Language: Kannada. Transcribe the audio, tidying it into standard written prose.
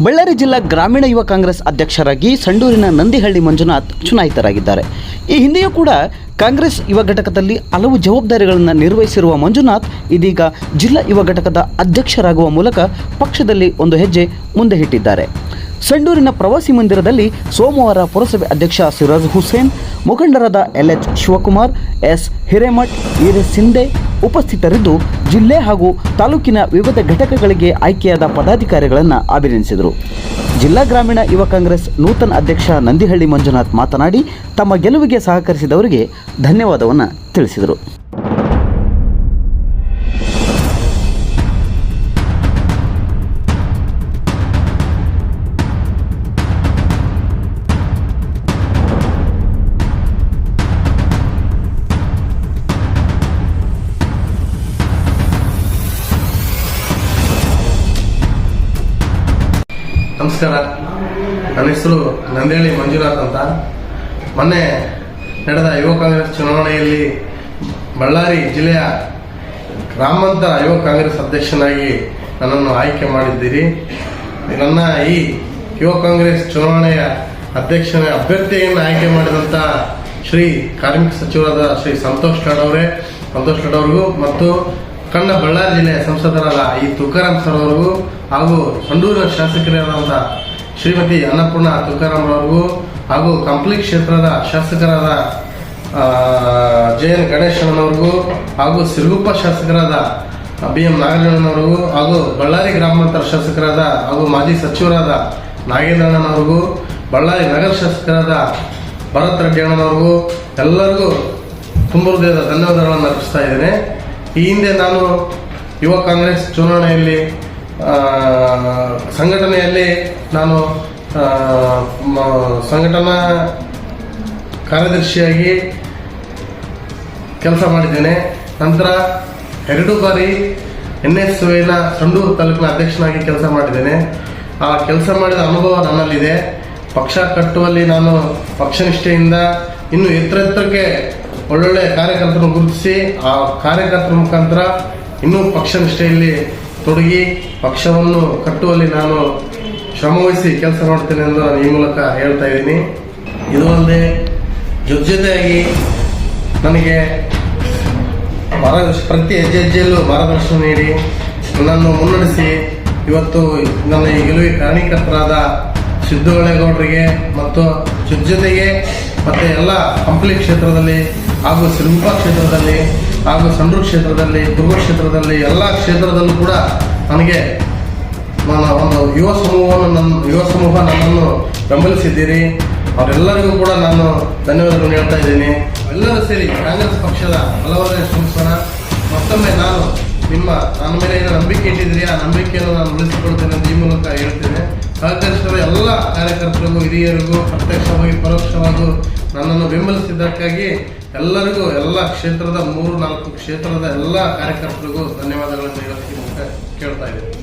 ಬಳ್ಳಾರಿ ಜಿಲ್ಲಾ ಗ್ರಾಮೀಣ ಯುವ ಕಾಂಗ್ರೆಸ್ ಅಧ್ಯಕ್ಷರಾಗಿ ಸಂಡೂರಿನ ನಂದಿಹಳ್ಳಿ ಮಂಜುನಾಥ್ ಚುನಾಯಿತರಾಗಿದ್ದಾರೆ. ಈ ಹಿಂದೆಯೂ ಕೂಡ ಕಾಂಗ್ರೆಸ್ ಯುವ ಘಟಕದಲ್ಲಿ ಹಲವು ಜವಾಬ್ದಾರಿಗಳನ್ನು ನಿರ್ವಹಿಸಿರುವ ಮಂಜುನಾಥ್ ಇದೀಗ ಜಿಲ್ಲಾ ಯುವ ಘಟಕದ ಅಧ್ಯಕ್ಷರಾಗುವ ಮೂಲಕ ಪಕ್ಷದಲ್ಲಿ ಒಂದು ಹೆಜ್ಜೆ ಮುಂದೆ ಇಟ್ಟಿದ್ದಾರೆ. ಸಂಡೂರಿನ ಪ್ರವಾಸಿ ಮಂದಿರದಲ್ಲಿ ಸೋಮವಾರ ಪುರಸಭೆ ಅಧ್ಯಕ್ಷ ಸಿರಾಜ್ ಹುಸೇನ್, ಮುಖಂಡರಾದ LH ಶಿವಕುಮಾರ್, S ಹಿರೇಮಠ್, ವೀರೇಶ್ ಸಿಂಧೆ ಉಪಸ್ಥಿತರಿದ್ದು ಜಿಲ್ಲೆ ಹಾಗೂ ತಾಲೂಕಿನ ವಿವಿಧ ಘಟಕಗಳಿಗೆ ಆಯ್ಕೆಯಾದ ಪದಾಧಿಕಾರಿಗಳನ್ನು ಅಭಿನಂದಿಸಿದರು. ಜಿಲ್ಲಾ ಗ್ರಾಮೀಣ ಯುವ ಕಾಂಗ್ರೆಸ್ ನೂತನ ಅಧ್ಯಕ್ಷ ನಂದಿಹಳ್ಳಿ ಮಂಜುನಾಥ್ ಮಾತನಾಡಿ ತಮ್ಮ ಗೆಲುವಿಗೆ ಸಹಕರಿಸಿದವರಿಗೆ ಧನ್ಯವಾದವನ್ನು ತಿಳಿಸಿದರು. ನಮಸ್ಕಾರ, ನನ್ನ ಹೆಸರು ನಂದಿಹಳ್ಳಿ ಮಂಜುನಾಥ್ ಅಂತ. ಮೊನ್ನೆ ನಡೆದ ಯುವ ಕಾಂಗ್ರೆಸ್ ಚುನಾವಣೆಯಲ್ಲಿ ಬಳ್ಳಾರಿ ಜಿಲ್ಲೆಯ ಗ್ರಾಮಾಂತರ ಯುವ ಕಾಂಗ್ರೆಸ್ ಅಧ್ಯಕ್ಷನಾಗಿ ನನ್ನನ್ನು ಆಯ್ಕೆ ಮಾಡಿದ್ದೀರಿ. ನನ್ನ ಈ ಯುವ ಕಾಂಗ್ರೆಸ್ ಚುನಾವಣೆಯ ಅಭ್ಯರ್ಥಿಯನ್ನು ಆಯ್ಕೆ ಮಾಡಿದಂಥ ಶ್ರೀ ಕಾರ್ಮಿಕ ಸಚಿವರಾದ ಶ್ರೀ ಸಂತೋಷ್ ಲಾಡ್ ಅವರಿಗೂ ಮತ್ತು ಕಣ್ಣ ಬಳ್ಳಾರಿ ಜಿಲ್ಲೆಯ ಸಂಸದರಾದ ಈ ತುಕಾರಾಮ್ ಸರ್ ಅವರಿಗೂ ಹಾಗೂ ಸಂಡೂರಿನ ಶಾಸಕರಾದಂಥ ಶ್ರೀಮತಿ ಅನ್ನಪೂರ್ಣ ತುಕಾರಾಮ್ ಅವರಿಗೂ ಹಾಗೂ ಕಂಪ್ಲಿ ಕ್ಷೇತ್ರದ ಶಾಸಕರಾದ JN ಗಣೇಶಣ್ಣನವರಿಗೂ ಹಾಗೂ ಸಿರುಗುಪ್ಪ ಶಾಸಕರಾದ BM ನಾಗರಾಜಣ್ಣನವರಿಗೂ ಹಾಗೂ ಬಳ್ಳಾರಿ ಗ್ರಾಮಾಂತರ ಶಾಸಕರಾದ ಹಾಗೂ ಮಾಜಿ ಸಚಿವರಾದ ನಾಗೇಂದ್ರಣ್ಣನವರಿಗೂ ಬಳ್ಳಾರಿ ನಗರ ಶಾಸಕರಾದ ಭರತ್ ರೆಡ್ಡಿ ಅಣ್ಣನವರಿಗೂ ಎಲ್ಲರಿಗೂ ತುಂಬ ಹೃದಯದ ಧನ್ಯವಾದಗಳನ್ನು ಅರ್ಪಿಸ್ತಾ ಇದ್ದೇನೆ. ಈ ಹಿಂದೆ ನಾನು ಯುವ ಕಾಂಗ್ರೆಸ್ ಚುನಾವಣೆಯಲ್ಲಿ ಸಂಘಟನೆಯಲ್ಲಿ ನಾನು ಸಂಘಟನಾ ಕಾರ್ಯದರ್ಶಿಯಾಗಿ ಕೆಲಸ ಮಾಡಿದ್ದೇನೆ. ನಂತರ 2 ಬಾರಿ NSYನ ಸಂಡೂರು ತಾಲೂಕಿನ ಅಧ್ಯಕ್ಷನಾಗಿ ಕೆಲಸ ಮಾಡಿದ್ದೇನೆ. ಆ ಕೆಲಸ ಮಾಡಿದ ಅನುಭವ ನನ್ನಲ್ಲಿದೆ. ಪಕ್ಷ ಕಟ್ಟುವಲ್ಲಿ ನಾನು ಪಕ್ಷನಿಷ್ಠೆಯಿಂದ ಇನ್ನು ಎತ್ತರಕ್ಕೆ ಒಳ್ಳೊಳ್ಳೆ ಕಾರ್ಯಕರ್ತರನ್ನು ಗುರುತಿಸಿ ಆ ಕಾರ್ಯಕರ್ತರ ಮುಖಾಂತರ ಇನ್ನೂ ಪಕ್ಷನಿಷ್ಠೆಯಲ್ಲಿ ತೊಡಗಿ ಪಕ್ಷವನ್ನು ಕಟ್ಟುವಲ್ಲಿ ನಾನು ಶ್ರಮವಹಿಸಿ ಕೆಲಸ ಮಾಡ್ತೇನೆ ಎಂದು ನಾನು ಈ ಮೂಲಕ ಹೇಳ್ತಾ ಇದ್ದೀನಿ. ಇದು ಅಲ್ಲದೆ ಜೊತೆಯಾಗಿ ನನಗೆ ಪ್ರತಿ ಹೆಜ್ಜೆಯಲ್ಲೂ ಮಾರ್ಗದರ್ಶನ ನೀಡಿ ನನ್ನನ್ನು ಮುನ್ನಡೆಸಿ ಇವತ್ತು ನನ್ನ ಈ ಗೆಲುವಿಗೆ ಕಾರಣೀಕರ್ತರಾದ ಸಿದ್ದಗೌಡರಿಗೆ ಮತ್ತು ಜೊತೆಗೆ ಮತ್ತು ಎಲ್ಲ ಕಂಪ್ಲಿ ಕ್ಷೇತ್ರದಲ್ಲಿ ಹಾಗೂ ಸಿರುಗುಪ್ಪ ಕ್ಷೇತ್ರದಲ್ಲಿ ಹಾಗೂ ಸಂಡೂರು ಕ್ಷೇತ್ರದಲ್ಲಿ ಕುರುಬ ಕ್ಷೇತ್ರದಲ್ಲಿ ಎಲ್ಲ ಕ್ಷೇತ್ರದಲ್ಲೂ ಕೂಡ ನನಗೆ ನನ್ನ ಒಂದು ಯುವ ಸಮೂಹ ನನ್ನನ್ನು ಬೆಂಬಲಿಸಿದ್ದೀರಿ. ಅವರೆಲ್ಲರಿಗೂ ಕೂಡ ನಾನು ಧನ್ಯವಾದಗಳನ್ನು ಹೇಳ್ತಾ ಇದ್ದೀನಿ. ಎಲ್ಲರೂ ಸೇರಿ ಕಾಂಗ್ರೆಸ್ ಪಕ್ಷದ ಬಲವರ್ಧನೆ ಶ್ರಮಿಸೋಣ. ಮತ್ತೊಮ್ಮೆ ನನ್ನ ಮೇಲೆ ಏನೋ ನಂಬಿಕೆ ಇಟ್ಟಿದ್ದೀರಿ, ಆ ನಂಬಿಕೆಯನ್ನು ನಾನು ಉಳಿಸಿಕೊಳ್ತೇನೆ ಅಂತ ಈ ಮೂಲಕ ಹೇಳ್ತೇನೆ. ಸಹಕರಿಸಿದ ಎಲ್ಲ ಕಾರ್ಯಕರ್ತರಿಗೂ ಹಿರಿಯರಿಗೂ ಪ್ರತ್ಯಕ್ಷವಾಗಿ ಪರೋಕ್ಷವಾಗಿ ನನ್ನನ್ನು ಬೆಂಬಲಿಸಿದ್ದಕ್ಕಾಗಿ ಎಲ್ಲರಿಗೂ ಎಲ್ಲ ಕ್ಷೇತ್ರದ 3-4 ಕ್ಷೇತ್ರದ ಎಲ್ಲ ಕಾರ್ಯಕರ್ತರಿಗೂ ಧನ್ಯವಾದಗಳನ್ನು ಹೇಳೋದಕ್ಕೆ ಕೇಳ್ತಾ ಇದ್ದೀನಿ.